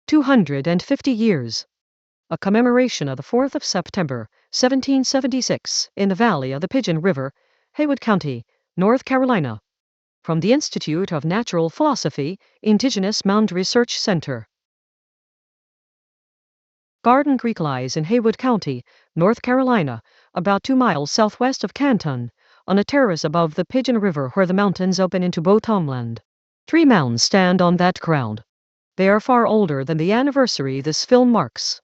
250 years. A commemoration of the 4th of September, 1776, in the valley of the Pigeon River, Haywood County, North Carolina. From the Institute of Natural Philosophy, Indigenous Mound Research Center. Garden Creek lies in Haywood County, North Carolina, about 2 miles southwest of Canton, on a terrace above the Pigeon River where the mountains open into both homeland. 3 mounds stand on that ground. They are far older than the anniversary this film marks.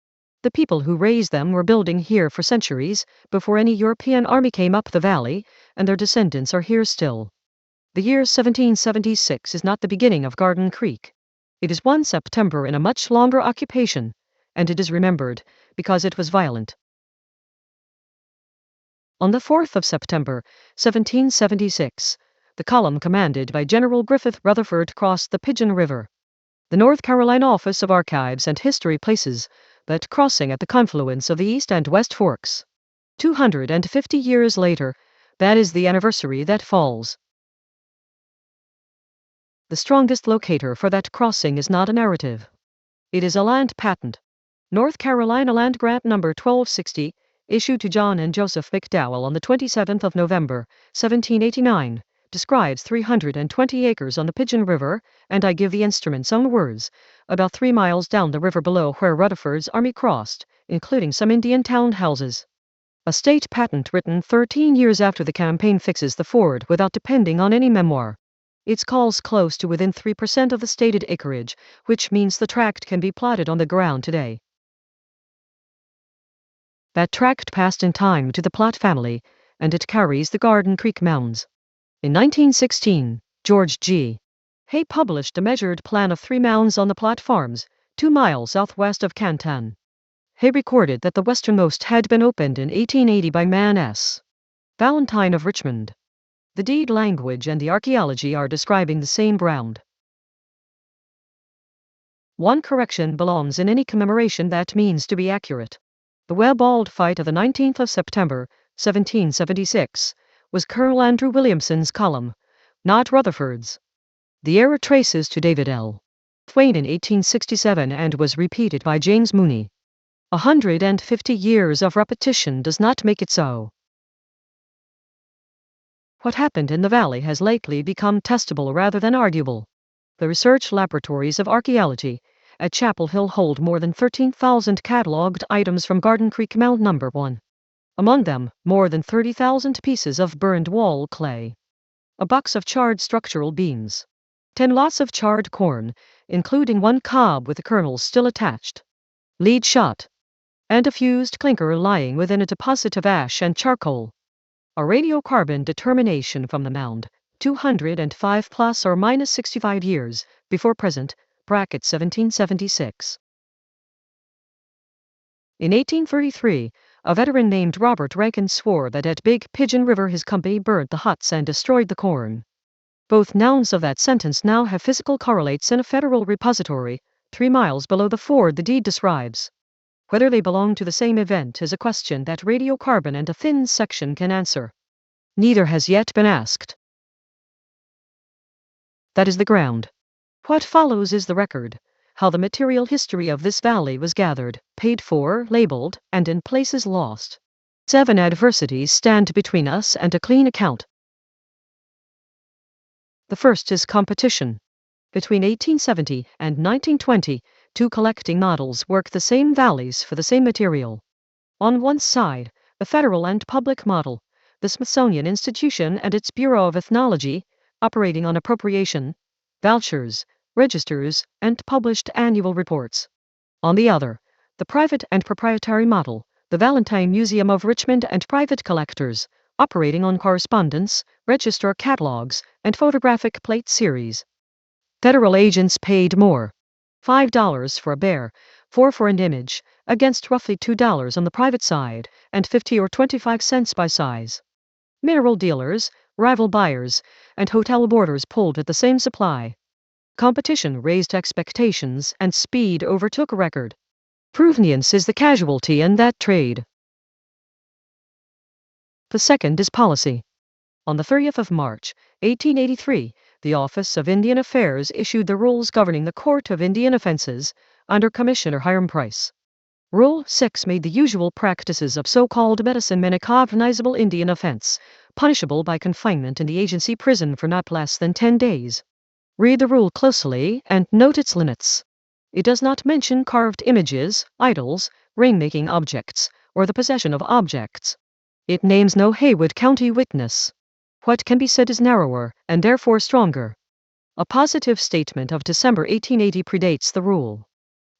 The people who raised them were building here for centuries before any European army came up the valley, and their descendants are here still. The year 1776 is not the beginning of Garden Creek. It is 1 September in a much longer occupation, and it is remembered because it was violent. On the 4th of September, 1776, the column commanded by General Griffith Rutherford crossed the Pigeon River. The North Carolina Office of Archives and History places that crossing at the confluence of the East and West Forks. 250 years later, that is the anniversary that falls. The strongest locator for that crossing is not a narrative. It is a land patent. North Carolina Land Grant Number 1260, issued to John and Joseph McDowell on the 27th of November, 1789, describes 320 acres on the Pigeon River, and I give the instrument's own words, about 3 miles down the river below where Rutherford's army crossed, including some Indian town houses. A state patent written 13 years after the campaign fixes the ford without depending on any memoir. It calls close to within 3% of the stated acreage, which means the tract can be plotted on the ground today. That tract passed in time to the Platt family, and it carries the Garden Creek Mounds. In 1916, George G. Hay published a measured plan of 3 mounds on the Platt Farms, 2 miles southwest of Canton. Hay recorded that the westernmost had been opened in 1880 by Man S. Valentine of Richmond. The deed language and the archaeology are describing the same ground. One correction belongs in any commemoration that means to be accurate. The Webb-Auld fight of the 19th of September, 1776, was Colonel Andrew Williamson's column, not Rutherford's. The error traces to David L. Twain in 1867 and was repeated by James Mooney. 150 years of repetition does not make it so. What happened in the valley has lately become testable rather than arguable. The research laboratories of archaeology at Chapel Hill hold more than 13,000 catalogued items from Garden Creek Mound Number 1. Among them, more than 30,000 pieces of burned wall clay. A box of charred structural beams. 10 lots of charred corn, including 1 cob with the kernels still attached. Lead shot. And a fused clinker lying within a deposit of ash and charcoal. A radiocarbon determination from the mound, 205 plus or minus 65 years, before present, bracket 1776. In 1833, a veteran named Robert Rankin swore that at Big Pigeon River his company burnt the huts and destroyed the corn. Both nouns of that sentence now have physical correlates in a federal repository, 3 miles below the ford the deed describes. Whether they belong to the same event is a question that radiocarbon and a thin section can answer. Neither has yet been asked. That is the ground. What follows is the record, how the material history of this valley was gathered, paid for, labeled, and in places lost. 7 adversities stand between us and a clean account. The first is competition. Between 1870 and 1920, 2 collecting models work the same valleys for the same material. On one side, the federal and public model, the Smithsonian Institution and its Bureau of Ethnology, operating on appropriation, vouchers, registers, and published annual reports. On the other, the private and proprietary model, the Valentine Museum of Richmond and private collectors, operating on correspondence, register catalogs, and photographic plate series. Federal agents paid more. $5 for a bear, $4 for an image, against roughly $2 on the private side, and 50 or 25 cents by size. Mineral dealers, rival buyers, and hotel boarders pulled at the same supply. Competition raised expectations, and speed overtook record. Provenience is the casualty in that trade. The second is policy. On the 30th of March, 1883, the Office of Indian Affairs issued the rules governing the Court of Indian Offenses, under commission or higher price. Rule 6 made the usual practices of so-called medicine men a cognizable Indian offense, punishable by confinement in the agency prison for not less than 10 days. Read the rule closely and note its limits. It does not mention carved images, idols, rainmaking objects, or the possession of objects. It names no Haywood County witness. What can be said is narrower, and therefore stronger. A positive statement of December 1880 predates the rule.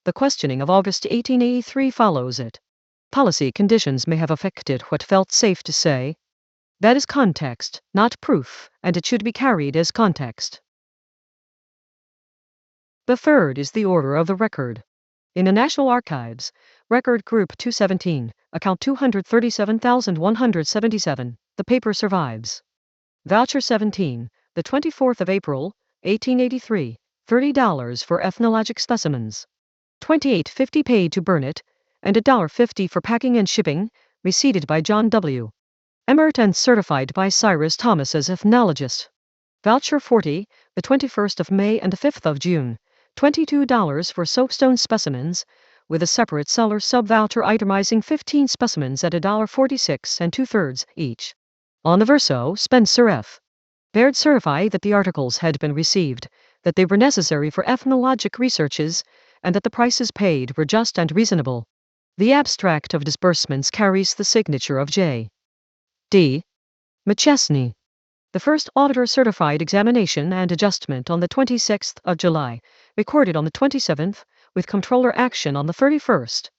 The questioning of August 1883 follows it. Policy conditions may have affected what felt safe to say. That is context, not proof, and it should be carried as context. The third is the order of the record. In the National Archives, Record Group 217, account 237,177, the paper survives. Voucher 17, the 24th of April, 1883, $30 for ethnologic specimens. $28.50 paid to Burnett, and $1.50 for packing and shipping, receipted by John W. Emmert and certified by Cyrus Thomas as ethnologist. Voucher 40, the 21st of May and the 5th of June, $22 for soapstone specimens, with a separate seller sub-voucher itemizing 15 specimens at $1.46 and 2/3 each. On the verso, Spencer F. Baird certified that the articles had been received, that they were necessary for ethnologic researches, and that the prices paid were just and reasonable. The abstract of disbursements carries the signature of J. D. McChesney. The first auditor certified examination and adjustment on the 26th of July, recorded on the 27th, with comptroller action on the 31st.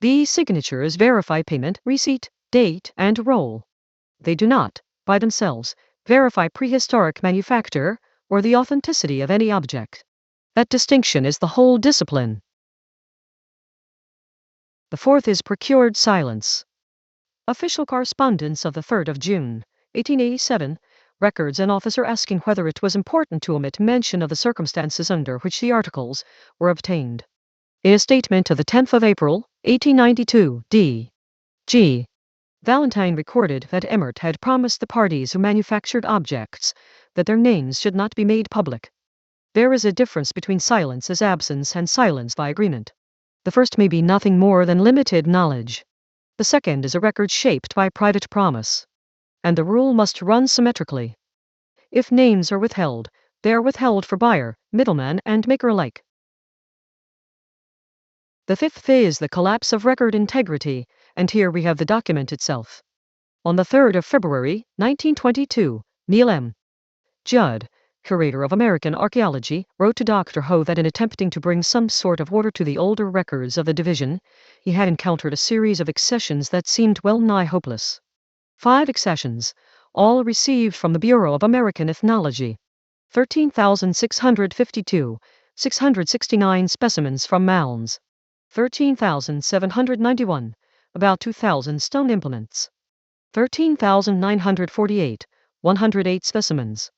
These signatures verify payment, receipt, date, and roll. They do not, by themselves, verify prehistoric manufacture or the authenticity of any object. That distinction is the whole discipline. The fourth is procured silence. Official correspondence of the 3rd of June, 1887, records an officer asking whether it was important to omit mention of the circumstances under which the articles were obtained. In a statement of the 10th of April, 1892, D. G. Valentine recorded that Emmert had promised the parties who manufactured objects that their names should not be made public. There is a difference between silence as absence and silence by agreement. The first may be nothing more than limited knowledge. The second is a record shaped by private promise. And the rule must run symmetrically. If names are withheld, they are withheld for buyer, middleman, and maker alike. The fifth is the collapse of record integrity, and here we have the document itself. On the 3rd of February, 1922, Neil M. Judd, curator of American archaeology, wrote to Dr. Ho that in attempting to bring some sort of order to the older records of the division, he had encountered a series of accessions that seemed well-nigh hopeless. 5 accessions, all received from the Bureau of American Ethnology. 13,652, 669 specimens from mounds. 13,791, about 2,000 stone implements. 13,948, 108 specimens.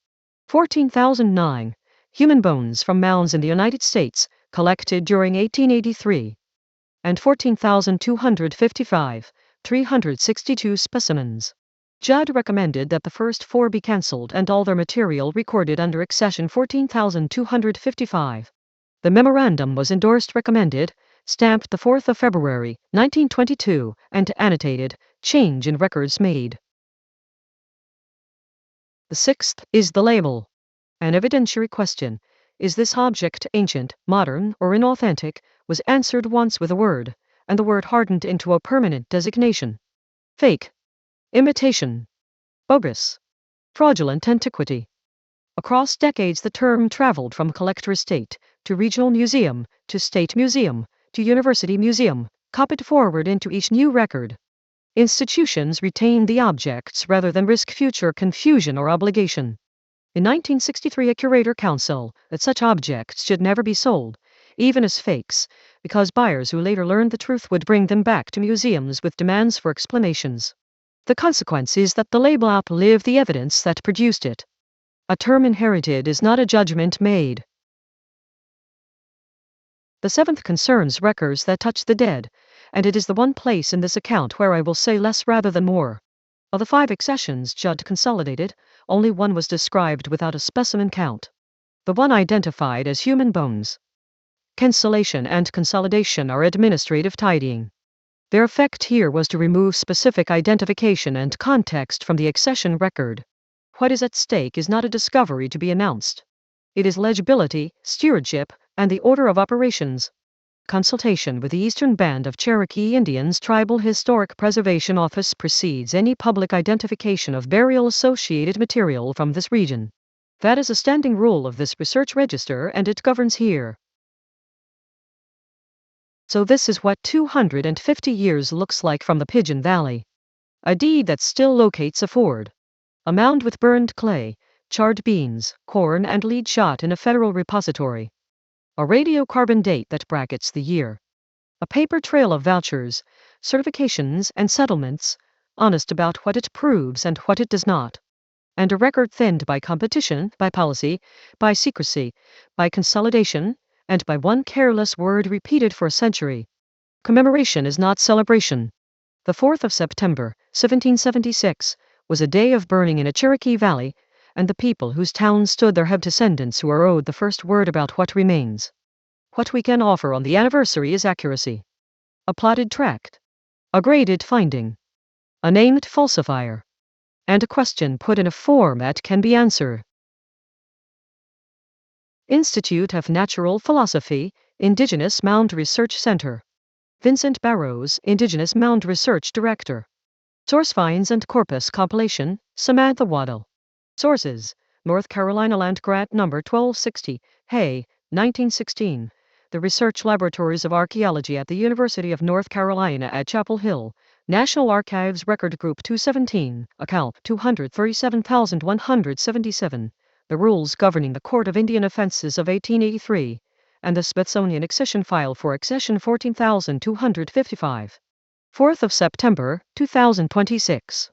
14,009, human bones from mounds in the United States, collected during 1883. And 14,255, 362 specimens. Judd recommended that the first 4 be cancelled and all their material recorded under accession 14,255. The memorandum was endorsed recommended, stamped the 4th of February, 1922, and annotated, change in records made. The sixth is the label. An evidentiary question, is this object ancient, modern, or inauthentic, was answered once with a word, and the word hardened into a permanent designation. Fake. Imitation. Bogus. Fraudulent antiquity. Across decades the term traveled from collector estate, to regional museum, to state museum, to university museum, copied forward into each new record. Institutions retained the objects rather than risk future confusion or obligation. In 1963 a curator counseled that such objects should never be sold, even as fakes, because buyers who later learned the truth would bring them back to museums with demands for explanations. The consequence is that the label outlived the evidence that produced it. A term inherited is not a judgment made. The seventh concerns records that touch the dead, and it is the one place in this account where I will say less rather than more. Of the 5 accessions Judd consolidated, only one was described without a specimen count. The one identified as human bones. cancellation and consolidation are administrative tidying. Their effect here was to remove specific identification and context from the accession record. What is at stake is not a discovery to be announced. It is legibility, stewardship, and the order of operations. Consultation with the Eastern Band of Cherokee Indians Tribal Historic Preservation Office precedes any public identification of burial-associated material from this region. That is a standing rule of this research register, and it governs here. So this is what 250 years looks like from the Pigeon Valley. A deed that still locates a ford. A mound with burned clay, charred beans, corn, and lead shot in a federal repository. A radiocarbon date that brackets the year. A paper trail of vouchers, certifications, and settlements, honest about what it proves and what it does not. And a record thinned by competition, by policy, by secrecy, by consolidation, and by one careless word repeated for a century. Commemoration is not celebration. The 4th of September, 1776, was a day of burning in a Cherokee Valley, and the people whose town stood there have descendants who are owed the first word about what remains. What we can offer on the anniversary is accuracy. A plotted tract. A graded finding. A named falsifier. And a question put in a format can be answered. Institute of Natural Philosophy, Indigenous Mound Research Center. Vincent Barrows, Indigenous Mound Research Director. Source Finds and Corpus Compilation, Samantha Waddell. Sources: North Carolina Land Grant Number 1260, Hay, 1916. The Research Laboratories of Archaeology at the University of North Carolina at Chapel Hill. National Archives Record Group 217, Account 237,177. The Rules Governing the Court of Indian Offenses of 1883. And the Smithsonian Accession File for Accession 14,255. 4th of September, 2026.